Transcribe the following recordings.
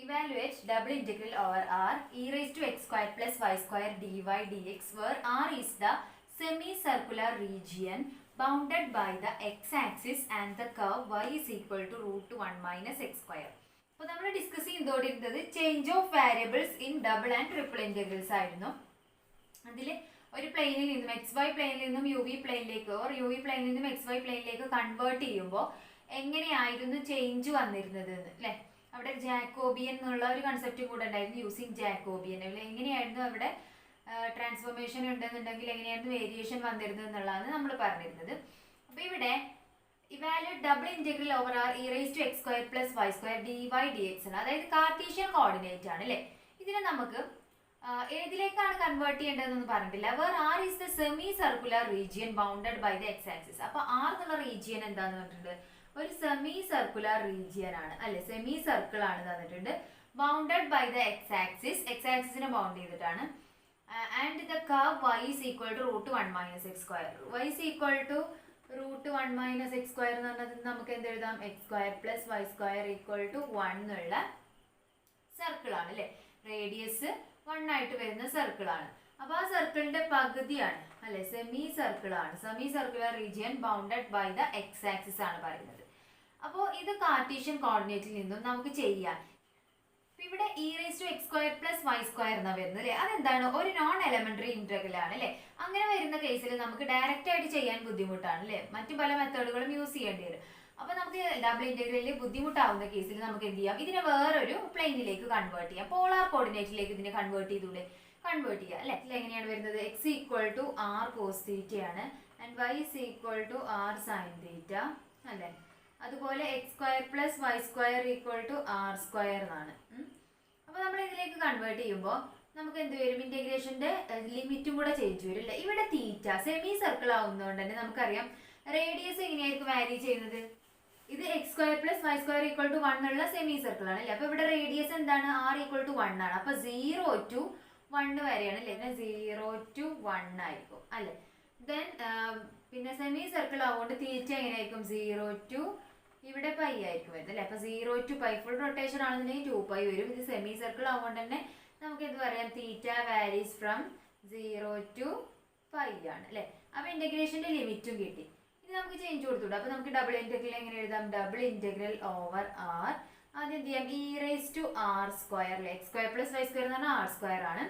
Evaluate double integral over r e raised to x square plus y square dy dx where r is the semicircular region bounded by the x-axis and the curve y is equal to root 1 minus x square. അപ്പോൾ നമ്മൾ discuss ചെയ്തുകൊണ്ടിരുന്നത് change of variables in double and triple integrals ആയിരുന്നു. അതിൽ ഒരു പ്ലെയിനിൽ നിന്നും X Y പ്ലെയിനിൽ നിന്നും യു വി പ്ലെയിനിലേക്ക് ഓർ യു വി പ്ലെയിനിൽ നിന്നും എക്സ് വൈ പ്ലെയിനിലേക്ക് കൺവേർട്ട് ചെയ്യുമ്പോൾ എങ്ങനെയായിരുന്നു ചേഞ്ച് വന്നിരുന്നത് അല്ലേ? അവിടെ ജാക്കോബിയൻ എന്നുള്ള ഒരു കൺസെപ്റ്റ് കൂടെ ഉണ്ടായിരുന്നു, യൂസിങ് ജാക്കോബിയൻ. എങ്ങനെയായിരുന്നു അവിടെ ട്രാൻസ്ഫോർമേഷൻ ഉണ്ടെന്നുണ്ടെങ്കിൽ എങ്ങനെയായിരുന്നു വേരിയേഷൻ വന്നിരുന്നത് എന്നുള്ളതാണ് നമ്മൾ പറഞ്ഞിരുന്നത്. അപ്പോൾ ഇവിടെ evaluate double integral over R E raise to X square plus Y square D Y D X ആണ്. അതായത് കാർട്ടീഷ്യൻ കോർഡിനേറ്റ് ആണ് അല്ലേ? ഇതിനെ നമുക്ക് ഏതിലേക്കാണ് കൺവേർട്ട് ചെയ്യേണ്ടതെന്ന് പറഞ്ഞിട്ടില്ല. Where are is the semicircular region bounded by the x axis. അപ്പോൾ R എന്നുള്ള റീജിയൻ എന്താന്ന് പറഞ്ഞിട്ടുണ്ട്? ഒരു സെമി സർക്കുലർ റീജിയൻ ആണ് അല്ലെ? സെമി സർക്കിൾ ആണ് തന്നിട്ടുണ്ട്. Bounded by the x axis, x ആക്സിസിനെ ബൗണ്ട് ചെയ്തിട്ടാണ്. And the curve y is equal to root 1 minus x square. y is equal to root 1 minus x square എന്ന് പറഞ്ഞത് നമുക്ക് എന്ത് എഴുതാം? x square plus y square equal to 1 എന്നുള്ള circle ആണ് അല്ലെ? റേഡിയസ് 1 ആയിട്ട് വരുന്ന സർക്കിൾ ആണ്. അപ്പൊ ആ സർക്കിളിന്റെ പകുതിയാണ് അല്ലെ? സെമി സർക്കിൾ ആണ്. Semicircular region bounded by the x axis ആണ് പറയുന്നത്. അപ്പോൾ ഇത് കാർട്ടീഷ്യൻ കോർഡിനേറ്റിൽ നിന്നും നമുക്ക് ചെയ്യാം. ഇവിടെ e raise to X square plus Y square എന്നാ വരുന്നത് അല്ലേ? അതെന്താണ്? ഒരു നോൺ എലമെന്ററി ഇന്റഗ്രൽ ആണ് അല്ലേ? അങ്ങനെ വരുന്ന കേസിൽ നമുക്ക് ഡയറക്റ്റ് ആയിട്ട് ചെയ്യാൻ ബുദ്ധിമുട്ടാണ് അല്ലേ? മറ്റു പല മെത്തേഡുകളും യൂസ് ചെയ്യേണ്ടി വരും. അപ്പൊ നമുക്ക് ഡബിൾ ഇന്റഗ്രലിൽ ബുദ്ധിമുട്ടാവുന്ന കേസിൽ നമുക്ക് എന്ത് ചെയ്യാം? ഇതിനെ വേറൊരു പ്ലെയിനിലേക്ക് കൺവേർട്ട് ചെയ്യാം. പോളാർ കോർഡിനേറ്റിലേക്ക് ഇതിനെ കൺവേർട്ട് ചെയ്തൂടെ? കൺവേർട്ട് ചെയ്യാം അല്ലെ? എങ്ങനെയാണ് വരുന്നത്? X equal to r cos theta ആണ് and y is equal to r sine theta അല്ലെ? അതുപോലെ x square plus Y square equal to r square എന്നാണ്. അപ്പൊ നമ്മൾ ഇതിലേക്ക് കൺവേർട്ട് ചെയ്യുമ്പോൾ നമുക്ക് എന്ത് വരും? ഇന്റഗ്രേഷന്റെ ലിമിറ്റും കൂടെ ചേഞ്ച് വരും അല്ലേ? ഇവിടെ തീറ്റ സെമി സർക്കിൾ ആവുന്നതുകൊണ്ട് തന്നെ നമുക്കറിയാം റേഡിയസ് എങ്ങനെയായിരിക്കും വാരി ചെയ്യുന്നത്? ഇത് x square plus Y square equal to 1 ഉള്ള സെമി സർക്കിൾ ആണ് അല്ലേ? അപ്പൊ ഇവിടെ റേഡിയസ് എന്താണ്? ആർ ഈക്വൽ ടു 1 ആണ്. അപ്പൊ 0 to 1 വരെയാണ് അല്ലേ? 0 to 1 ആയിരിക്കും അല്ലെ? ദെൻ പിന്നെ സെമി സർക്കിൾ ആവുകൊണ്ട് തീറ്റ എങ്ങനെയായിരിക്കും? 0 to ഇവിടെ പൈ ആയിരിക്കും വരുന്നത് അല്ലെ? അപ്പൊ 0 to പൈ ഫുൾ റൊട്ടേഷൻ ആണെന്നുണ്ടെങ്കിൽ 2π വരും. ഇത് സെമി സർക്കിൾ ആവുകൊണ്ട് തന്നെ നമുക്ക് എന്ത് പറയാം? തീറ്റ വാരീസ് ഫ്രം 0 to പൈ ആണ് അല്ലെ? അപ്പൊ ഇന്റഗ്രേഷന്റെ ലിമിറ്റും കിട്ടി. ഇത് നമുക്ക് ചേഞ്ച് കൊടുത്തുകൂടെ? അപ്പൊ നമുക്ക് ഡബിൾ ഇന്റഗ്രൽ എങ്ങനെ എഴുതാം? ഡബിൾ ഇന്റഗ്രൽ ഓവർ ആർ ആദ്യം എന്ത് ചെയ്യാം? E raise to r square അല്ലെ? X square plus Y square എന്ന് പറഞ്ഞാൽ ആർ സ്ക്വയർ ആണ്.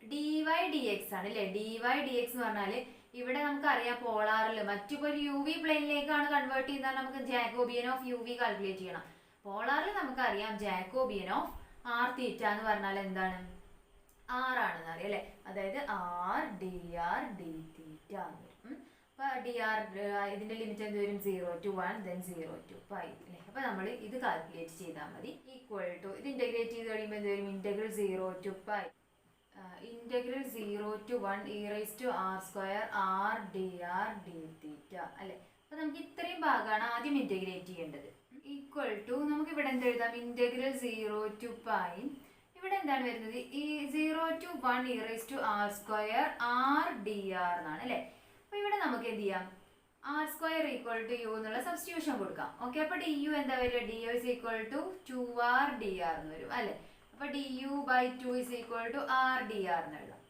ഡി വൈ ഡി എക്സ് ആണ് അല്ലെ? ഡി വൈ ഡി എക്സ് എന്ന് പറഞ്ഞാല് ഇവിടെ നമുക്കറിയാം പോളാറിൽ മറ്റിപ്പോ ഒരു യു വി പ്ലെയിനിലേക്കാണ് കൺവേർട്ട് ചെയ്യുന്നത്. നമുക്ക് Jacobian of u v calculate ചെയ്യണം. പോളാറിൽ നമുക്കറിയാം ജാക്കോബിയൻ ഓഫ് ആർ തീറ്റ എന്ന് പറഞ്ഞാൽ എന്താണ്? ആർ ആണെന്ന് അറിയാം അല്ലെ? അതായത് ആർ ഡി ആർ ഡി തീറ്റ എന്ന് വരും. അപ്പൊ ഡി ആർ ഇതിന്റെ ലിമിറ്റ് എന്ത് വരും? 0 to 1 then 0 to പൈ അല്ലെ? അപ്പൊ നമ്മൾ ഇത് കാൽക്കുലേറ്റ് ചെയ്താൽ മതി. ഈക്വൽ ടു ഇത് ഇന്റഗ്രേറ്റ് ചെയ്ത് കഴിയുമ്പോൾ എന്ത് വരും? Integral 0 to pi integral 0 to 1 e raise to r square r d r d theta അല്ലെ? അപ്പൊ നമുക്ക് ഇത്രയും ഭാഗമാണ് ആദ്യം ഇന്റഗ്രേറ്റ് ചെയ്യേണ്ടത്. ഈക്വൽ ടു നമുക്ക് ഇവിടെ എന്ത് എഴുതാം? ഇന്റഗ്രൽ 0 to പൈ ഇവിടെ എന്താണ് വരുന്നത്? ഈ 0 to 1 e raise to r square r d r എന്നാണ് അല്ലെ? അപ്പൊ ഇവിടെ നമുക്ക് എന്ത് ചെയ്യാം? R square equal to u എന്നുള്ള സബ്സ്റ്റിറ്റ്യൂഷൻ കൊടുക്കാം. ഓക്കെ, അപ്പൊ ഡി യു എന്താ വരിക? D u is equal to 2r dr എന്ന് വരും അല്ലെ? അപ്പൊ d u by 2 is equal to r d r എന്ന് എഴുതാം.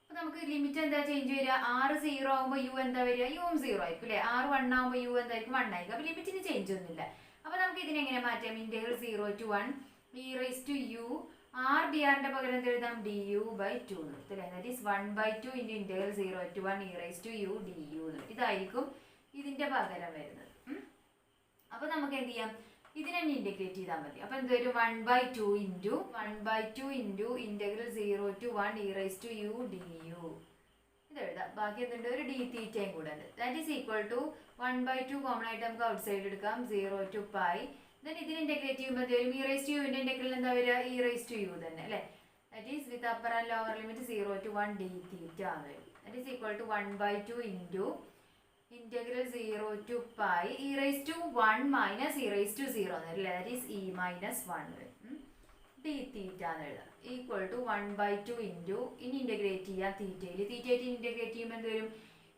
അപ്പൊ നമുക്ക് ലിമിറ്റ് എന്താ ചേഞ്ച് വരിക? ആർ 0 ആകുമ്പോൾ യു എന്താ വരിക? യുവും 0 ആയിരിക്കും അല്ലെ? ആർ 1 ആകുമ്പോൾ യു എന്തായിരിക്കും? 1 ആയിരിക്കും. അപ്പൊ ലിമിറ്റിന് ചേഞ്ച് ഒന്നുമില്ല. അപ്പൊ നമുക്ക് ഇതിനെ എങ്ങനെ മാറ്റാം? Integral 0 to 1 e raise to u r d ആറിന്റെ പകരം എന്ത് എഴുതാം? ഡി യു ബൈ 2 എന്ന് എടുത്തു അല്ലെ? That is 1/2 into integral 0 to 1 e raise to u d u എന്ന്. ഇതായിരിക്കും ഇതിന്റെ പകരം വരുന്നത്. അപ്പൊ നമുക്ക് എന്ത് ചെയ്യാം? ഇതിനെ ഇന്റഗ്രേറ്റ് ചെയ്താൽ മതി. അപ്പൊ എന്ത് വരും? 1/2 into integral 0 to 1 e raise to u d u. ഇത് എഴുതാം. ബാക്കി എന്തുണ്ട്? ഒരു ഡി തീറ്റയും കൂടെ ഉണ്ട്. That is equal to 1/2 common ആയിട്ട് നമുക്ക് ഔട്ട് സൈഡ് എടുക്കാം. 0 to പൈ then ഇതിന് ഇന്റഗ്രേറ്റ് ചെയ്യുമ്പോൾ വരും? ഇ റൈസ് ടു യുവിന്റെ ഇന്റഗ്രൽ എന്താ വരിക? ഇ റൈസ് ടു യു തന്നെ അല്ലെ? That is with upper and lower limit 0 to 1 d theta ആണ് വരും. That is equal to 1/2 into integral 0 to pi e raise to 1 minus e raise to 0 എന്ന് വരും. That is E minus 1 വരും. D തീറ്റ എന്ന് എഴുതാം. Equal to 1/2 into ഇനി integrate ചെയ്യാം തീറ്റയിൽ. തീറ്റയായിട്ട് integrate ചെയ്യുമ്പോൾ എന്ത് വരും?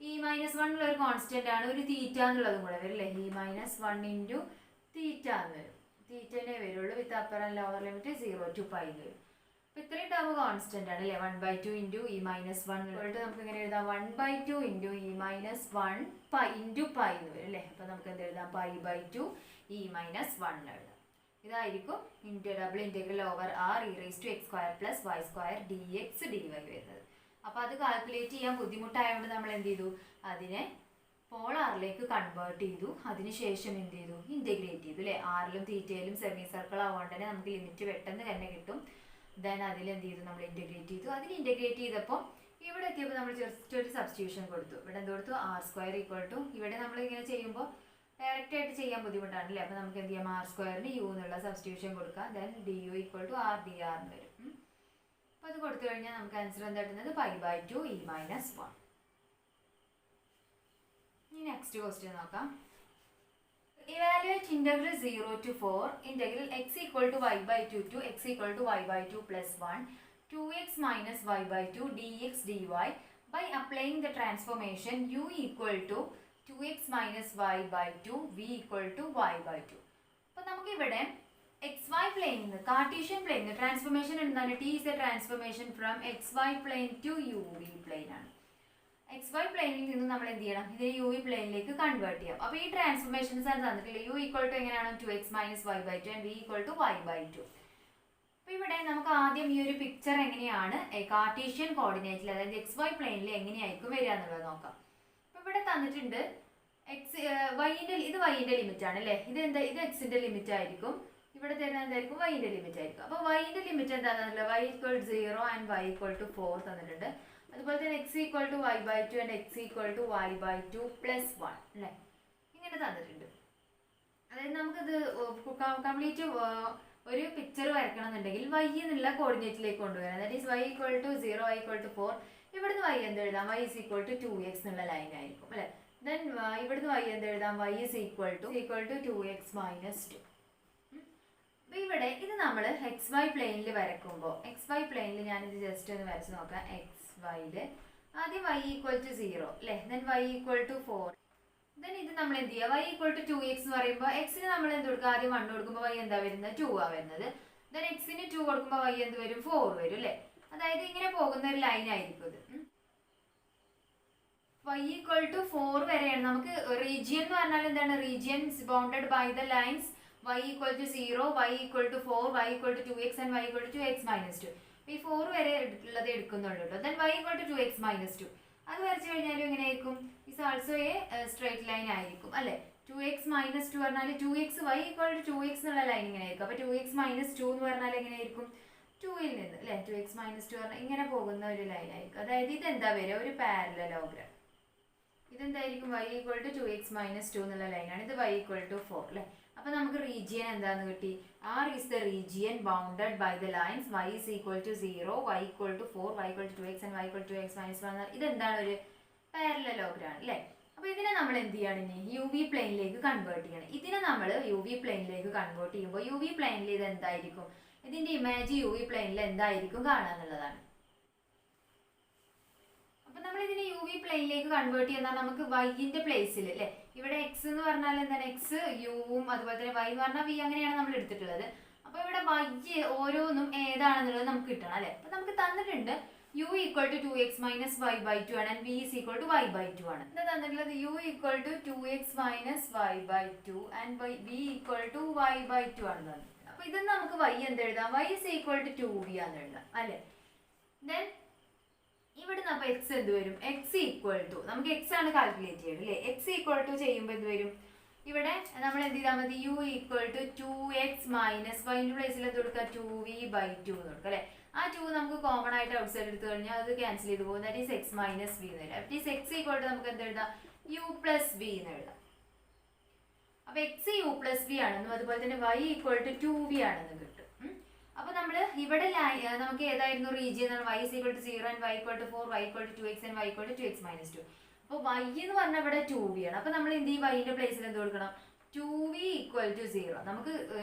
ഇ മൈനസ് 1 ഉള്ള ഒരു കോൺസ്റ്റന്റ് ആണ്. ഒരു തീറ്റ എന്നുള്ളതും കൂടെ വരും അല്ലെ? ഇ മൈനസ് 1 ഇൻറ്റു തീറ്റ എന്ന് വരും. തീറ്റനെ വരുള്ളൂ. With upper and lower limit 0 to π വരും. അപ്പോൾ ഇത്രയും ടേം കോൺസ്റ്റന്റ് ആണ് അല്ലേ. 1/2 ഇൻറ്റു ഇ മൈനസ് 1 നമുക്ക് ഇങ്ങനെ എഴുതാം 1/2 ഇൻറ്റു ഇ മൈനസ് 1 π ഇൻറ്റു π എന്ന് വരും അല്ലേ. അപ്പോൾ നമുക്ക് എന്ത് എഴുതാം π/2 ഇ മൈനസ് 1 എഴുതാം. ഇതായിരിക്കും double integral over R e raise to X square plus Y square d x d y വരുന്നത്. അപ്പോൾ അത് കാൽക്കുലേറ്റ് ചെയ്യാൻ ബുദ്ധിമുട്ടായതുകൊണ്ട് നമ്മൾ എന്ത് ചെയ്തു, അതിനെ പോളാറിലേക്ക് കൺവേർട്ട് ചെയ്തു. അതിനുശേഷം എന്ത് ചെയ്തു, ഇൻറ്റഗ്രേറ്റ് ചെയ്തു അല്ലേ. ആറിലും തീറ്റയിലും സെമി സർക്കിൾ ആവുകൊണ്ട് തന്നെ നമുക്ക് ലിമിറ്റ് പെട്ടെന്ന് തന്നെ കിട്ടും. ദെൻ അതിലെന്ത് ചെയ്തു, നമ്മൾ ഇൻറ്റഗ്രേറ്റ് ചെയ്തു. അതിന് ഇൻറ്റഗ്രേറ്റ് ചെയ്തപ്പോൾ ഇവിടെ എത്തിയപ്പോൾ നമ്മൾ ജസ്റ്റ് ഒരു സബ്സ്റ്റിറ്റ്യൂഷൻ കൊടുത്തു. ഇവിടെ എന്ത് കൊടുത്തു, ആർ സ്ക്വയർ ഈക്വൽ ടു, ഇവിടെ നമ്മൾ ഇങ്ങനെ ചെയ്യുമ്പോൾ ഡയറക്റ്റ് ആയിട്ട് ചെയ്യാൻ ബുദ്ധിമുട്ടാണ് അല്ലേ. അപ്പോൾ നമുക്ക് എന്ത് ചെയ്യാം, ആർ സ്ക്വയറിന് യു എന്നുള്ള സബ്സ്റ്റിറ്റ്യൂഷൻ കൊടുക്കാം. Then d u equal to r d r എന്ന് വരും. അപ്പോൾ അത് കൊടുത്തു കഴിഞ്ഞാൽ നമുക്ക് ആൻസർ എന്താ കിട്ടുന്നത്, π/2 ഇ മൈനസ് 1. ഇനി നെക്സ്റ്റ് ക്വസ്റ്റ്യൻ നോക്കാം. Evaluate integral 0 to 4 integral x equal to y/2 to x equal to y/2 plus 1 2x minus y/2 dx dy by applying the transformation u equal to 2x minus y/2 v equal to y/2. അപ്പോൾ നമുക്ക് ഇവിടെ xy plane നിന്ന് Cartesian plain transformation എന്താണ്, t is a transformation from xy plane to uv plane ആണ്. xy പ്ലെയിനിൽ നിന്ന് നമ്മൾ എന്ത് ചെയ്യണം, ഇതിനെ യു വി പ്ലെയിനിലേക്ക് കൺവേർട്ട് ചെയ്യാം. അപ്പോൾ ഈ ട്രാൻസ്ഫോർമേഷൻസ് ആണ് തന്നിട്ടില്ല. യു ഈക്വൽ ടു എങ്ങനെയാണ് 2x minus y/2 and v equal to y/2. അപ്പോൾ ഇവിടെ നമുക്ക് ആദ്യം ഈ ഒരു പിക്ചർ എങ്ങനെയാണ് കാർട്ടീഷ്യൻ കോർഡിനേറ്റിൽ അതായത് xy പ്ലെയിനിൽ എങ്ങനെയായിരിക്കും വരിക എന്നുള്ളത് നോക്കാം. അപ്പോൾ ഇവിടെ തന്നിട്ടുണ്ട് ഇത് വൈൻ്റെ ലിമിറ്റ് ആണ് അല്ലേ. ഇത് എക്സിൻ്റെ ലിമിറ്റ് ആയിരിക്കും. ഇവിടെ തരുന്നത് എന്തായിരിക്കും, വൈൻ്റെ ലിമിറ്റ് ആയിരിക്കും. അപ്പോൾ വൈൻ്റെ ലിമിറ്റ് എന്താണെന്നല്ല, y equal 0 and y equal to 4 തന്നിട്ടുണ്ട്. അതുപോലെ തന്നെ x equal to y/2 and x equal to y/2 plus 1 അല്ലേ, ഇങ്ങനെ തന്നിട്ടുണ്ട്. അതായത് നമുക്കിത് കംപ്ലീറ്റ് ഒരു പിക്ചർ വരക്കണം എന്നുണ്ടെങ്കിൽ y എന്നുള്ള കോർഡിനേറ്റിലേക്ക് കൊണ്ടുവരാം. That is y equal to 0, y equal to 4. ഇവിടുന്ന് y എന്ത് എഴുതാം, y is equal to 2x എന്നുള്ള ലൈൻ ആയിരിക്കും അല്ലേ. ദെൻ ഇവിടുന്ന് y എന്ത് എഴുതാം, y is equal to 2x minus 2. അപ്പോൾ ഇവിടെ ഇത് നമ്മൾ xy പ്ലെയിനിൽ വരക്കുമ്പോൾ xy പ്ലെയിനിൽ ഞാനിത് ജസ്റ്റ് ഒന്ന് വരച്ച് നോക്കാം. xyയിൽ ആദ്യം y ഈക്വൽ ടു 0 അല്ലേ, then y equal to 4. Then ഇത് നമ്മൾ എന്ത് ചെയ്യുക, y ഈക്വൽ ടു 2x എന്ന് പറയുമ്പോൾ എക്സിന് നമ്മൾ എന്ത് കൊടുക്കുക, ആദ്യം 1 കൊടുക്കുമ്പോൾ y എന്താ വരുന്നത്, 2 ആ വരുന്നത്. ദെൻ എക്സിന് 2 കൊടുക്കുമ്പോൾ y എന്ത് വരും, 4 വരും അല്ലേ. അതായത് ഇങ്ങനെ പോകുന്ന ഒരു ലൈൻ ആയിരിക്കും ഇത്. y ഈക്വൽ ടു 4 വരെയാണ്. നമുക്ക് റീജിയൻ എന്ന് പറഞ്ഞാൽ എന്താണ്, regions bounded by the lines y equal to 0, y equal to 4, y equal to 2x and y equal to 2x minus 2. ഈ 4 വരെ ഉള്ളത് എടുക്കുന്നുള്ളൂ കേട്ടോ. Then y equal to 2x minus 2 അത് വരച്ചു കഴിഞ്ഞാലും എങ്ങനെയായിരിക്കും, is also a straight line ആയിരിക്കും അല്ലേ. 2x മൈനസ് 2 പറഞ്ഞാൽ 2x y equal to 2x എന്നുള്ള ലൈൻ ഇങ്ങനെ ആയിരിക്കും. അപ്പോൾ 2x മൈനസ് 2 എന്ന് പറഞ്ഞാൽ എങ്ങനെയായിരിക്കും, 2ൽ നിന്ന് അല്ലേ 2x മൈനസ് 2 പറഞ്ഞാൽ ഇങ്ങനെ പോകുന്ന ഒരു ലൈൻ ആയിരിക്കും. അതായത് ഇതെന്താ വരിക, ഒരു പാരലലോഗ്രാം. ഇതെന്തായിരിക്കും, y equal to 2x minus 2 എന്നുള്ള ലൈനാണ്. ഇത് y ഈക്വൽ ടു 4 അല്ലേ. അപ്പോൾ നമുക്ക് റീജിയൻ എന്താന്ന് കിട്ടി, R is the region bounded by the lines y is equal to 0, y equal to 4, y equal to 2x and y equal to 2x minus 1. ഇതെന്താണ്, ഒരു പാരലലോഗ്രാം അല്ലേ. അപ്പോൾ ഇതിനെ നമ്മൾ എന്ത് ചെയ്യണം, ഇനി യു വി പ്ലെയിനിലേക്ക് കൺവേർട്ട് ചെയ്യണം. ഇതിനെ നമ്മൾ യു വി പ്ലെയിനിലേക്ക് കൺവേർട്ട് ചെയ്യുമ്പോൾ യു വി പ്ലെയിനിൽ ഇത് എന്തായിരിക്കും, ഇതിൻ്റെ ഇമേജ് യു വി പ്ലെയിനിൽ എന്തായിരിക്കും കാണാന്നുള്ളതാണ്. അപ്പോൾ നമ്മൾ ഇതിനെ യു വി പ്ലെയിനിലേക്ക് കൺവേർട്ട് ചെയ്യുന്ന നമുക്ക് വൈൻ്റെ പ്ലേസിൽ അല്ലേ, ഇവിടെ എക്സ് എന്ന് പറഞ്ഞാൽ എന്താണ്, എക്സ് യുവും അതുപോലെ തന്നെ വൈ എന്ന് പറഞ്ഞാൽ വി, അങ്ങനെയാണ് നമ്മൾ എടുത്തിട്ടുള്ളത്. അപ്പോൾ ഇവിടെ വൈ ഓരോന്നും ഏതാണെന്നുള്ളത് നമുക്ക് കിട്ടണം അല്ലേ. അപ്പോൾ നമുക്ക് തന്നിട്ടുണ്ട് u equal to 2x minus y/2 ആണ് and v is equal to y/2 ആണ്. എന്താ തന്നിട്ടുള്ളത്, u equal to 2x minus y/2 and v equal to y/2 ആണ് തന്നിട്ടുള്ളത്. അപ്പോൾ ഇത് നമുക്ക് y എന്ത് എഴുതാം, y is equal to 2v ആണെന്ന് എഴുതാം അല്ലേ. ദെൻ ഇവിടുന്ന് അപ്പോൾ എക്സ് എന്ത് വരും, എക്സ് ഈക്വൽ ടു, നമുക്ക് എക്സ് ആണ് കാൽക്കുലേറ്റ് ചെയ്യുന്നത് അല്ലേ. എക്സ് ഈക്വൽ ടു ചെയ്യുമ്പോൾ എന്ത് വരും, ഇവിടെ നമ്മൾ എന്ത് ചെയ്താൽ മതി, u equal to 2x minus വൈൻ്റെ പ്ലേസിൽ എന്ത് കൊടുക്കുക, 2v/2 എന്ന് കൊടുക്കുക അല്ലേ. ആ 2 നമുക്ക് കോമൺ ആയിട്ട് ഔട്ട് സൈഡ് എടുത്തു കഴിഞ്ഞാൽ അത് ക്യാൻസൽ ചെയ്ത് പോകും. That is x minus v എന്ന് വരും. That is x equal to നമുക്ക് എന്ത് എഴുതാം, u പ്ലസ് v എന്ന് എഴുതാം. അപ്പോൾ എക്സ് u പ്ലസ് v ആണെന്നും അതുപോലെ തന്നെ y ഈക്വൽ ടു 2v ആണെന്നും കിട്ടും. അപ്പോൾ നമ്മൾ ഇവിടെ നമുക്ക് ഏതായിരുന്നു region, y is equal to 0 and y equal to 4, y equal to 2x and y equal to 2x minus 2. അപ്പോൾ y എന്ന് പറഞ്ഞാൽ ഇവിടെ 2v ആണ്. അപ്പോൾ നമ്മൾ എന്ത് ചെയ്യും, yൻ്റെ പ്ലേസിൽ എന്ത് കൊടുക്കണം, 2v ഈക്വൽ ടു 0. നമുക്ക്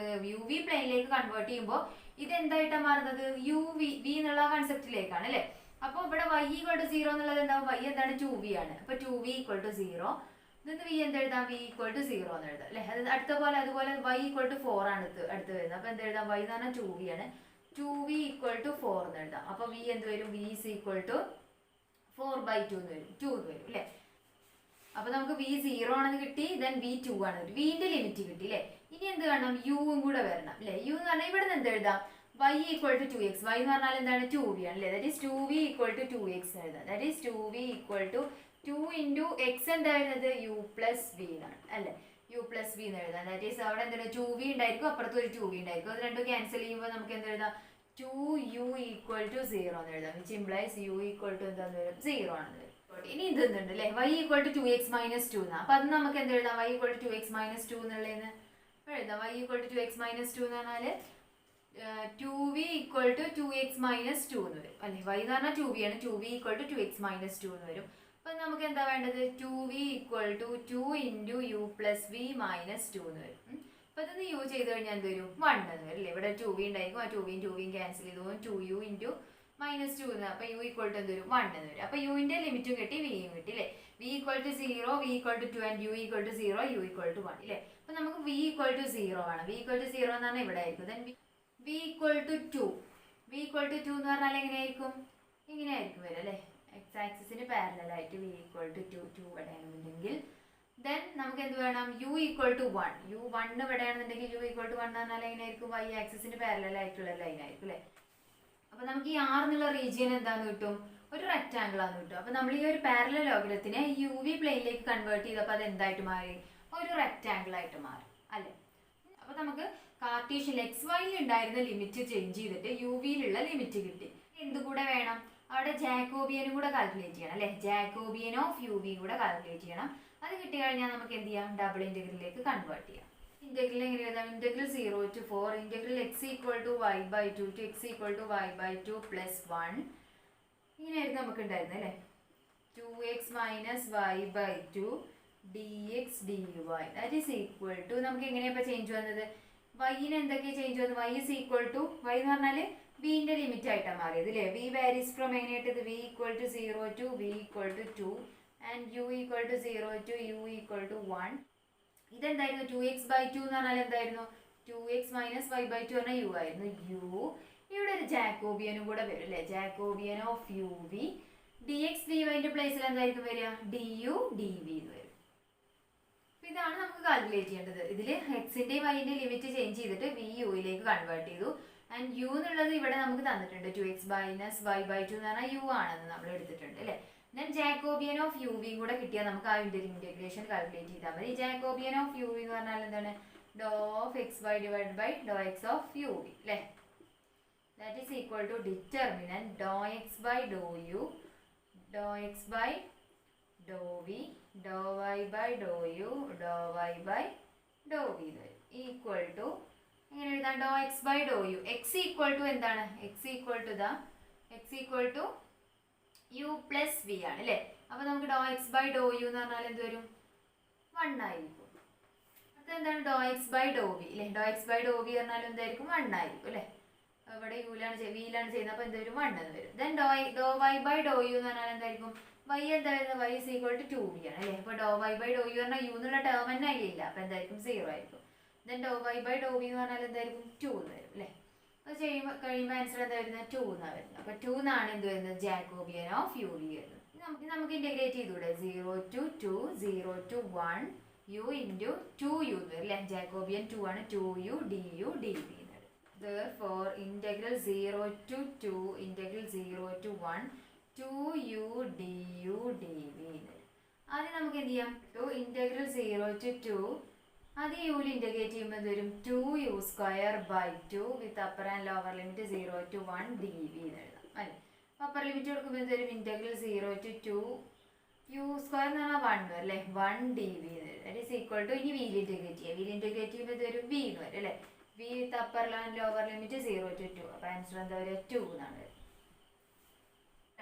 യു വി പ്ലെയിനിലേക്ക് കൺവേർട്ട് ചെയ്യുമ്പോൾ ഇത് എന്തായിട്ടാണ് മാറുന്നത്, യു വി എന്നുള്ള കൺസെപ്റ്റിലേക്കാണ് അല്ലേ. അപ്പോൾ ഇവിടെ y ഈക്വൽ ടു 0 എന്നുള്ളത് എന്താവും, y എന്താണ് 2v ആണ്. അപ്പോൾ 2v ഈക്വൽ ടു 0, ഇന്ന് വി എന്തെഴുതാം, വി ഈക്വൽ ടു 0 എന്ന് എഴുതാം അല്ലേ. അത് അതുപോലെ y ഈക്വൽ ടു 4 ആണ് അടുത്ത് വരുന്നത്. അപ്പോൾ എന്തെഴുതാം, y എന്ന് പറഞ്ഞാൽ 2v ആണ്, 2v ഈക്വൽ ടു 4 എന്ന് എഴുതാം. അപ്പോൾ v എന്ത് വരും, v ഈസ് ഈക്വൽ ടു 4/2 എന്ന് വരും, 2 എന്ന് വരും അല്ലേ. അപ്പോൾ നമുക്ക് v 0 ആണെന്ന് കിട്ടി, ദെൻ v 2 ആണ്, വിന്റെ ലിമിറ്റ് കിട്ടി അല്ലേ. ഇനി എന്ത് വേണം, യും കൂടെ വരണം അല്ലേ. യു എന്ന് പറഞ്ഞാൽ ഇവിടെ നിന്ന് എന്ത് എഴുതാം, y equal to 2x, y എന്ന് പറഞ്ഞാൽ എന്താണ് 2v ആണ് അല്ലേ. That is 2v equal to 2x എഴുതാം. That is 2v equal to 2 into x എന്താ എഴുതുന്നത്, u പ്ലസ് വി എന്നാണ് അല്ലേ. u പ്ലസ് വി എന്ന് എഴുതാം. ദാറ്റ് ഈസ് അവിടെ എന്താണ് 2v ഉണ്ടായിരിക്കും, അപ്പുറത്ത് ഒരു 2v ഉണ്ടായിരിക്കും. അത് രണ്ടും ക്യാൻസൽ ചെയ്യുമ്പോൾ നമുക്ക് എന്ത് എഴുതാം, 2u ഈക്വൽ ടു 0 എന്ന് എഴുതാം. Which implies u equal to എന്താന്ന് വരും, 0 ആണെന്ന് വരും. ഇനി ഇത് എന്തുണ്ട് അല്ലേ, y equal to 2x minus 2 എന്നാണ്. അപ്പം അത് നമുക്ക് എന്ത് എഴുതാം, y equal to 2x minus 2 എന്നുള്ളതെന്ന് എഴുതാം. y equal to 2x minus 2 എന്ന് പറഞ്ഞാൽ 2v equal to 2x minus 2 എന്ന് വരും അല്ലേ. y എന്ന് പറഞ്ഞാൽ 2v ആണ്, 2v equal to 2x minus 2 എന്ന് വരും. അപ്പം നമുക്ക് എന്താ വേണ്ടത്, 2v equal to 2 into u plus v minus 2 എന്ന് വരും. അപ്പം ഇതൊന്ന് യു ചെയ്ത് കഴിഞ്ഞാൽ എന്ത് വരും, 1 എന്ന് വരും അല്ലേ. ഇവിടെ 2v ഉണ്ടായിരിക്കും, ആ 2v ക്യാൻസൽ ചെയ്ത് പോകും, 2u ഇൻറ്റു മൈനസ് 2 എന്ന്. അപ്പോൾ യു ഈക്വൽ ടു എന്ത് വരും, 1 എന്ന് വരും. അപ്പോൾ യുവിൻ്റെ ലിമിറ്റും കിട്ടി, വിയും കിട്ടി അല്ലേ. v equal to 0, v equal to 2 and u equal to 0, u equal to 1 അല്ലേ. അപ്പം നമുക്ക് v ഈക്വൽ ടു 0 ആണ്. v ഈക്വൽ ടു 0 എന്ന് പറഞ്ഞാൽ ഇവിടെ ആയിരിക്കും. Then v equal to 2, v equal to 2 എന്ന് പറഞ്ഞാൽ എങ്ങനെയായിരിക്കും, ഇങ്ങനെ ആയിരിക്കും വരും അല്ലേ. എക്സ് ആക്സിസിന് പാരലൽ ആയിട്ട് v ഈക്വൽ ടു 2 ഇവിടെയാണെന്നുണ്ടെങ്കിൽ ദെൻ നമുക്ക് എന്ത് വേണം, u ഈക്വൽ ടു 1, u 1 ഇവിടെയാണെന്നുണ്ടെങ്കിൽ u ഈക്വൽ ടു 1 എന്ന് പറഞ്ഞാൽ എങ്ങനെയായിരിക്കും, y ആക്സിസിന് പാരലൽ ആയിട്ടുള്ള ലൈൻ ആയിരിക്കും അല്ലേ. അപ്പോൾ നമുക്ക് ഈ r എന്നുള്ള റീജിയൻ എന്താന്ന് കിട്ടും, ഒരു റെക്റ്റാങ്കിൾ ആണെന്ന് കിട്ടും. അപ്പോൾ നമ്മൾ ഈ ഒരു പാരലൽ ലോഗരിതത്തിനെ യു വി പ്ലെയിനിലേക്ക് കൺവേർട്ട് ചെയ്തപ്പോൾ അത് എന്തായിട്ട് മാറി, ഒരു റെക്റ്റാങ്കിൾ ആയിട്ട് മാറി അല്ലേ. അപ്പോൾ നമുക്ക് കാർട്ടീഷ്യൻ XY ഉണ്ടായിരുന്ന ലിമിറ്റ് ചേഞ്ച് ചെയ്തിട്ട് യു വിയിലുള്ള ലിമിറ്റ് കിട്ടി. എന്തുകൂടെ വേണം, അവിടെ ജാക്കോബിയനും കൂടെ കാൽക്കുലേറ്റ് ചെയ്യണം അല്ലേ. ജാക്കോബിയൻ ഓഫ് യു വി കൂടെ കാൽക്കുലേറ്റ് ചെയ്യണം. അത് കിട്ടി കഴിഞ്ഞാൽ നമുക്ക് എന്ത് ചെയ്യാം, ഡബിൾ ഇൻറ്റഗ്രലിലേക്ക് കൺവേർട്ട് ചെയ്യാം. ഇന്റഗ്രൽ എങ്ങനെ എഴുതാം, integral 0 to 4 integral x equal to y/2 to x equal to y/2 plus 1 ഇങ്ങനെയായിരുന്നു നമുക്ക് ഉണ്ടായിരുന്നത് അല്ലേ. 2x minus y/2 dx dy that is equal to നമുക്ക് എങ്ങനെയാണ് ചേഞ്ച് വന്നത്, വൈന് എന്തൊക്കെയാണ് ചേഞ്ച് വന്നത്, y is equal to y എന്ന് പറഞ്ഞാൽ വിന്റെ ലിമിറ്റ് ആയിട്ടാണ് മാറിയത് അല്ലേ. v വാരീസ് ഫ്രം എങ്ങനെയായിട്ടത്, v equal to 0 to v equal to 2 and u equal to 0 to u equal to 1. ഇതെന്തായിരുന്നു, 2x/2 എന്ന് പറഞ്ഞാൽ എന്തായിരുന്നു, 2x മൈനസ് y/2 പറഞ്ഞാൽ u ആയിരുന്നു. u ഇവിടെ ഒരു ജാക്കോബിയനും കൂടെ വരും അല്ലേ. Jacobian of u v d x d വൈൻ്റെ പ്ലേസിൽ എന്തായിരിക്കും വരിക, ഡി യു ഡി വി എന്ന് വരും. അപ്പോൾ ഇതാണ് നമുക്ക് കാൽക്കുലേറ്റ് ചെയ്യേണ്ടത്. ഇതിൽ എക്സിൻ്റെയും വൈൻ്റെയും ലിമിറ്റ് ചേഞ്ച് ചെയ്തിട്ട് വി യുയിലേക്ക് കൺവേർട്ട് ചെയ്തു. ആൻഡ് യു എന്നുള്ളത് ഇവിടെ നമുക്ക് തന്നിട്ടുണ്ട്, 2x മൈനസ് y/2 എന്ന് പറഞ്ഞാൽ u ആണെന്ന് നമ്മൾ എടുത്തിട്ടുണ്ട് അല്ലേ. ദെൻ ജാക്കോബിയൻ ഓഫ് യു വിയും കൂടെ കിട്ടിയാൽ നമുക്ക് ആ ഇന്റഗ്രേഷൻ കാൽക്കുലേറ്റ് ചെയ്താൽ മതി. ജാക്കോബിയൻ ഓഫ് യു വി എന്ന് പറഞ്ഞാൽ എന്താണ്, doh of xy divide by doh x of u v അല്ലേ. That is equal to determinant doh x by Dr u, doh x by Dr v, doh y by Dr u, doh y by Dr v എന്ന് വരും. Equal to എങ്ങനെ എഴുതാം, doh x by Dr u, x equal to എന്താണ്, x equal to x equal to u plus v ആണ് അല്ലേ. അപ്പോൾ നമുക്ക് doh x by Dr u എന്ന് പറഞ്ഞാൽ എന്ത് വരും, 1 ആയിരിക്കും. അത് എന്താണ്, ഡോ എക്സ് ബൈ ഡോ വി അല്ലേ. ഡോ എക്സ് ബൈ ഡോ വി പറഞ്ഞാൽ എന്തായിരിക്കും, 1 ആയിരിക്കും അല്ലേ. ഇവിടെ യുലാണ് വിയിലാണ് ചെയ്യുന്നത്, അപ്പോൾ എന്ത് വരും, 1 എന്ന് വരും. Then do y by Dr u എന്ന് പറഞ്ഞാൽ എന്തായിരിക്കും, വൈ എന്തായിരുന്നു, Y is equal to 2v ആണ് അല്ലേ. അപ്പോൾ do y by Dr u പറഞ്ഞാൽ യു എന്നുള്ള ടേം തന്നെ അതിലില്ല, അപ്പോൾ എന്തായിരിക്കും 0 ആയിരിക്കും. Then do y by Dr v എന്ന് പറഞ്ഞാൽ എന്തായിരിക്കും, 2 എന്ന് വരും അല്ലേ. അത് കഴിയുമ്പോൾ ആൻസർ എന്താ വരുന്നത്, 2 എന്നാണ് വരുന്നത്. അപ്പോൾ 2 എന്നാണ് എന്ത് വരുന്നത്, ജാക്കോബിയൻ ഓഫ് യു വി വരുന്നത്. നമുക്ക് ഇന്റഗ്രേറ്റ് ചെയ്തൂടെ, 0 to 2, 0 to 1 u into 2u എന്ന് വരും അല്ലേ. ജാക്കോബിയൻ 2 ആണ്, 2u du dv എന്ന് വരും. Therefore integral 0 to 2 integral 0 to 1 2u du dv എന്ന് വരും. ആദ്യം നമുക്ക് എന്ത് ചെയ്യാം, ഇന്റഗ്രൽ 0 to 2 അത് യുവിൽ ഇൻറ്റഗ്രേറ്റ് ചെയ്യുമ്പോൾ എന്ത് വരും, 2u² with upper and lower limit 0 to 1 dv എന്ന് എഴുതാം അല്ലേ. അപ്പർ ലിമിറ്റ് കൊടുക്കുമ്പോൾ എന്ത് വരും, ഇന്റഗ്രൽ 0 to 2 u² എന്ന് പറഞ്ഞാൽ 1 അല്ലേ, 1 dv എന്ന് വരും. ദാറ്റ് ഈസ് ഈക്വൽ ടു ഇനി വീൽ ഇൻറ്റഗ്രേറ്റ് ചെയ്യാം. വീൽ ഇൻറ്റഗ്രേറ്റ് ചെയ്യുമ്പോൾ എന്ത് വരും, v എന്ന് വരും അല്ലേ. v with upper and lower limit 0 to 2. അപ്പോൾ ആൻസർ എന്താ വരിക, 2 എന്നാണ് വരുന്നത്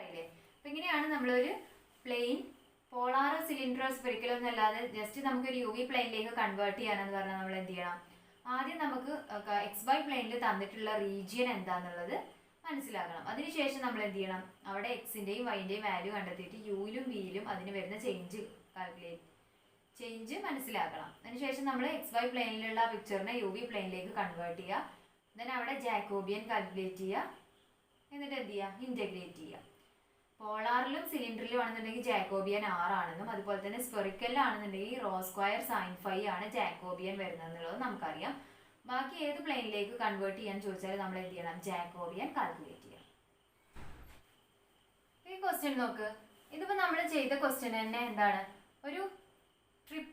അല്ലേ. അപ്പോൾ ഇങ്ങനെയാണ് നമ്മളൊരു പ്ലെയിൻ പോളാറോ സിലിണ്ടറോ സ്പെറിക്കലോ എന്നല്ലാതെ ജസ്റ്റ് നമുക്കൊരു യു വി പ്ലെയിനിലേക്ക് കൺവേർട്ട് ചെയ്യാനെന്ന് പറഞ്ഞാൽ നമ്മൾ എന്ത് ചെയ്യണം, ആദ്യം നമുക്ക് XY പ്ലെയിനിൽ തന്നിട്ടുള്ള റീജിയൻ എന്താണെന്നുള്ളത് മനസ്സിലാക്കണം. അതിനുശേഷം നമ്മൾ എന്ത് ചെയ്യണം, അവിടെ എക്സിൻ്റെയും വൈൻ്റെയും വാല്യൂ കണ്ടെത്തിയിട്ട് യുയിലും വിയിലും അതിന് വരുന്ന ചേഞ്ച് കാൽക്കുലേറ്റ് ചേഞ്ച് മനസ്സിലാക്കണം. അതിനുശേഷം നമ്മൾ XY പ്ലെയിനിലുള്ള പിക്ചറിനെ UV പ്ലെയിനിലേക്ക് കൺവേർട്ട് ചെയ്യുക. ദെൻ അവിടെ ജാക്കോബിയൻ കാൽക്കുലേറ്റ് ചെയ്യുക. എന്നിട്ട് എന്ത് ചെയ്യുക? ഇൻറ്റഗ്രേറ്റ് ചെയ്യുക. പോളാറിലും സിലിണ്ടറിലും ആണെന്നുണ്ടെങ്കിൽ ജാക്കോബിയൻ 6 ആണെന്നും അതുപോലെ തന്നെ സ്ഫെറിക്കലിലാണെന്നുണ്ടെങ്കിൽ റോ സ്ക്വയർ സൈൻ 5 ആണ് ജാക്കോബിയൻ വരുന്നത് എന്നുള്ളത് നമുക്കറിയാം. ബാക്കി ഏത് പ്ലെയിനിലേക്ക് കൺവേർട്ട് ചെയ്യാൻ ചോദിച്ചാൽ നമ്മൾ എന്ത് ചെയ്യണം? ജാക്കോബിയൻ കാൽക്കുലേറ്റ് ചെയ്യണം. ഈ ക്വസ്റ്റ്യൻ നോക്ക്. ഇതിപ്പോൾ നമ്മൾ ചെയ്ത ക്വസ്റ്റ്യൻ തന്നെ എന്താണ്? ഒരു ട്രിപ്പ്.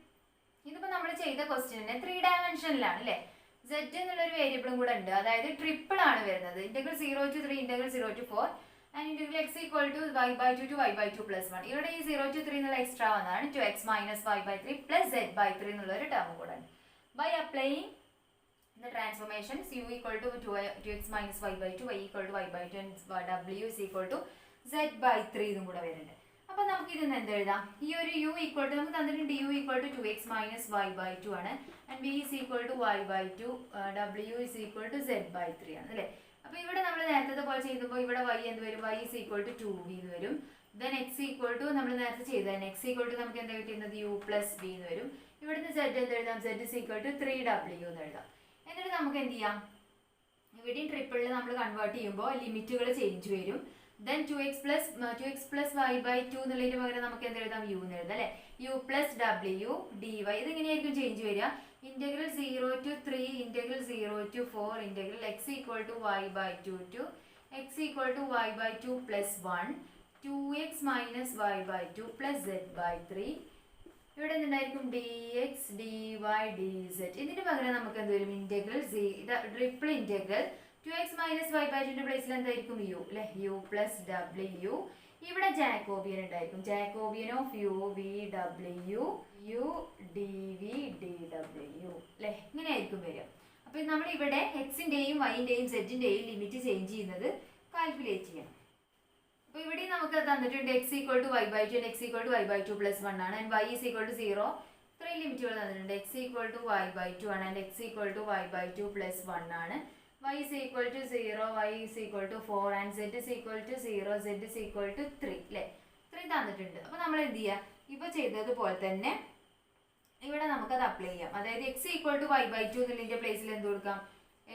ഇതിപ്പോൾ നമ്മൾ ചെയ്ത ക്വസ്റ്റ്യൻ തന്നെ 3 ഡയമെൻഷനിലാണ് അല്ലേ? Z എന്നുള്ളൊരു വേരിയബിളും കൂടെ ഉണ്ട്. അതായത് ട്രിപ്പിൾ ആണ് വരുന്നത്. Integral 0 to 3, integral 0 to 4 and integral x equal to y/2 to y/2 plus 1. ഇവിടെ ഈ 0 to 3 എന്നുള്ള എക്സ്ട്രാ വന്നതാണ് 2x minus y/3 plus z/3 എന്നുള്ളൊരു ടേം കൂടെ ഉണ്ട്. By applying the transformations u equal to 2x minus y/2, y equal to y/2 and w is equal to z/3 ഇതും കൂടെ വരുന്നുണ്ട്. അപ്പോൾ നമുക്ക് ഇതിന്ന് എന്ത് എഴുതാം? ഈ ഒരു u ഈക്വൽ ടു നമുക്ക് തന്നിട്ടുണ്ട് u equal to 2x minus y/2 ആണ് and v is equal to y/2, w is equal to z/3 ആണ് അല്ലേ? അപ്പോൾ ഇവിടെ നമ്മൾ നേരത്തെ പോലെ ചെയ്തപ്പോൾ ഇവിടെ y എന്ത് വരും? y is equal to 2v എന്ന് വരും. ദെൻ x ഈക്വൽ ടു നമ്മൾ നേരത്തെ ചെയ്തതാണ് x ഈക്വൽ ടു നമുക്ക് എന്താ കിട്ടുന്നത്? u plus v എന്ന് വരും. ഇവിടുന്ന് z എന്ത് എഴുതാം? z is equal to 3w എന്ന് എഴുതാം. എന്നിട്ട് നമുക്ക് എന്ത് ചെയ്യാം? ഇവിടെയും ട്രിപ്പിളിൽ നമ്മൾ കൺവേർട്ട് ചെയ്യുമ്പോൾ ലിമിറ്റുകൾ ചേഞ്ച് വരും. ദെൻ 2x plus y/2 എന്നുള്ളതിന് പകരം നമുക്ക് എന്ത് എഴുതാം? u എന്ന് എഴുതാം അല്ലേ? u plus w dy. ഇതെങ്ങനെയായിരിക്കും ചേഞ്ച് വരിക? Integral 0 to 3, integral 0 to 4, integral x equal to y/2 to x equal to y/2 plus 1, 2x minus y/2 plus z/3. ഇവിടെ എന്തായിരിക്കും? dx dy dz. ഇതിന് പകരം നമുക്ക് എന്ത് വരും? Integral triple integral 2x minus y/2 പ്ലേസിൽ എന്തായിരിക്കും? u അല്ലെ? u plus w. ഇവിടെ ജാക്കോബിയൻ ഉണ്ടായിരിക്കും. Jacobian of u v w u dv dw അല്ലെ? ഇങ്ങനെയായിരിക്കും വരിക. അപ്പോൾ നമ്മൾ ഇവിടെ എക്സിന്റെയും വൈന്റെയും സെറ്റിന്റെയും ലിമിറ്റ് ചേഞ്ച് ചെയ്യുന്നത് കാൽക്കുലേറ്റ് ചെയ്യണം. അപ്പോൾ ഇവിടെ നമുക്ക് തന്നിട്ടുണ്ട് x equal to y/2 and x equal to y/2 plus 1 ആണ് and y is equal to 0. ഇത്രയും ലിമിറ്റുകൾ തന്നിട്ടുണ്ട്. x ഈക്വൽ ടു y/2 ആണ് and x equal to y/2 plus 1 ആണ്. y is equal to 0, y is equal to 4 and z is equal to 0, z is equal to 3 അല്ലേ? ഇത്രയും തന്നിട്ടുണ്ട്. അപ്പോൾ നമ്മൾ എന്ത് ചെയ്യുക? ഇപ്പോൾ ചെയ്തതുപോലെ തന്നെ ഇവിടെ നമുക്കത് അപ്ലൈ ചെയ്യാം. അതായത് x ഈക്വൽ ടു y/2 എന്നുള്ളതിൻ്റെ പ്ലേസിൽ എന്ത് കൊടുക്കാം?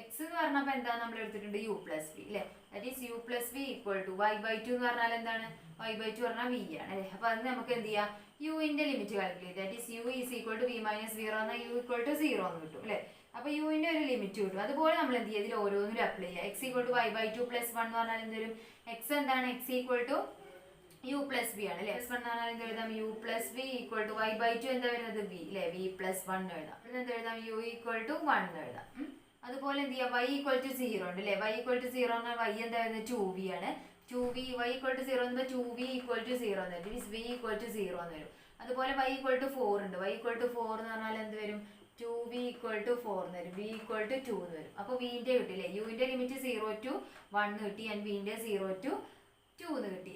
x എന്ന് പറഞ്ഞപ്പോൾ എന്താ നമ്മൾ എടുത്തിട്ടുണ്ട്? u plus v അല്ലേ? That is u plus v equal to y/2 എന്ന് പറഞ്ഞാൽ എന്താണ്? y/2 പറഞ്ഞാൽ v ആണ് അല്ലേ? അപ്പോൾ അത് നമുക്ക് എന്ത് ചെയ്യാം? യുവിൻ്റെ limit calculate. That is u is equal to v minus 0 എന്നാൽ u ഈക്വൽ ടു 0 എന്ന് കിട്ടും അല്ലേ? അപ്പോൾ യുവിൻ്റെ ഒരു ലിമിറ്റ് കിട്ടും. അതുപോലെ നമ്മൾ എന്ത് ചെയ്യുക? ഇതിൽ ഓരോന്നിലും അപ്ലൈ ചെയ്യുക. x equal to y/2 plus 1 എന്ന് പറഞ്ഞാൽ എന്ത് വരും? x എന്താണ്? x equal to u plus v ആണ് അല്ലേ? plus 1 എന്ന് പറഞ്ഞാൽ എന്ത് എഴുതാം? u plus v equal to y/2 എന്താ വരുന്നത്? v അല്ലേ? v plus 1 എഴുതാം. എന്ത് എഴുതാം? u ഈക്വൽ ടു 1 എന്ന് എഴുതാം. അതുപോലെ എന്ത് ചെയ്യാം? y ഈക്വൽ ടു 0 ഉണ്ട് അല്ലേ? y ഈക്വൽ ടു 0 എന്നാൽ y എന്താ വരുന്നത്? 2v ആണ്. 2v y ഈക്വൽ ടു 0 എന്ന് 2v ഈക്വൽ ടു 0 എന്ന് വരും. മീൻസ് v ഈക്വൽ ടു 0 എന്ന് വരും. അതുപോലെ y ഈക്വൽ ടു 4 ഉണ്ട്. y ഈക്വൽ ടു 4 എന്ന് പറഞ്ഞാൽ എന്ത് വരും? 2v ഈക്വൽ ടു 4 എന്ന് വരും. v ഈക്വൽ ടു 2 എന്ന് വരും. അപ്പോൾ വിൻ്റെ കിട്ടില്ലേ? യുവിൻ്റെ ലിമിറ്റ് 0 to 1 കിട്ടി ആൻഡ് വിൻ്റെ 0 to 2 എന്ന് കിട്ടി.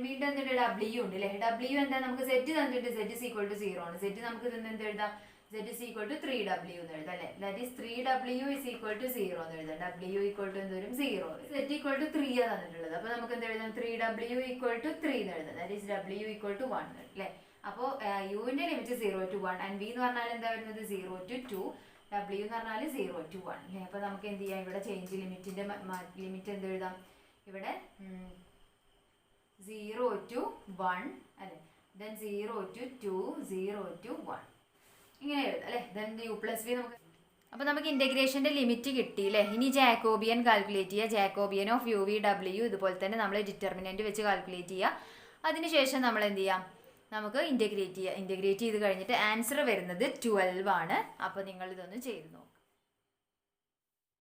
വീണ്ടും എന്തുണ്ട്? w ഉണ്ട് അല്ലേ? w എന്താ? നമുക്ക് z തന്നിട്ട് z is equal to 0 ആണ്. z നമുക്ക് ഇതിന് എന്ത് എഴുതാം? z is equal to 3w എന്ന് എഴുതാം അല്ലേ? That is 3w is equal to 0 എന്ന് എഴുതാം. w ഈക്വൽ ടു എന്ത് വരും? 0. z ഈക്വൽ ടു 3 ആണ് തന്നിട്ടുള്ളത്. അപ്പോൾ നമുക്ക് എന്ത് എഴുതാം? 3w ഈക്വൽ ടു 3 എന്ന് എഴുതാം. That is w equal to 1 അല്ലേ? അപ്പോൾ യുവിൻ്റെ ലിമിറ്റ് 0 to 1 ആൻഡ് v എന്ന് പറഞ്ഞാൽ എന്താ വരുന്നത്? 0 to 2, w എന്ന് പറഞ്ഞാൽ 0 to 1 അല്ലേ? അപ്പോൾ നമുക്ക് എന്ത് ചെയ്യാം? ഇവിടെ ചേഞ്ച് ലിമിറ്റിൻ്റെ ലിമിറ്റ് എന്ത് എഴുതാം? ഇവിടെ 0 to 1 അല്ലേ? ദെൻ 0 to 2, 0 to 1 ഇങ്ങനെ എഴുതാം അല്ലേ? ദെൻ u plus v നമുക്ക്. അപ്പോൾ നമുക്ക് ഇൻ്റഗ്രേഷൻ്റെ ലിമിറ്റ് കിട്ടി അല്ലേ? ഇനി ജാക്കോബിയൻ കാൽക്കുലേറ്റ് ചെയ്യുക. Jacobian of u v w ഇതുപോലെ തന്നെ നമ്മൾ ഡിറ്റർമിനൻറ്റ് വെച്ച് കാൽക്കുലേറ്റ് ചെയ്യുക. അതിനുശേഷം നമ്മൾ എന്ത് ചെയ്യാം? നമുക്ക് ഇൻ്റഗ്രേറ്റ് ചെയ്യുക. ഇൻ്റഗ്രേറ്റ് ചെയ്ത് കഴിഞ്ഞിട്ട് ആൻസർ വരുന്നത് 12 ആണ്. അപ്പോൾ നിങ്ങൾ ഇതൊന്ന് ചെയ്ത് നോക്കുക.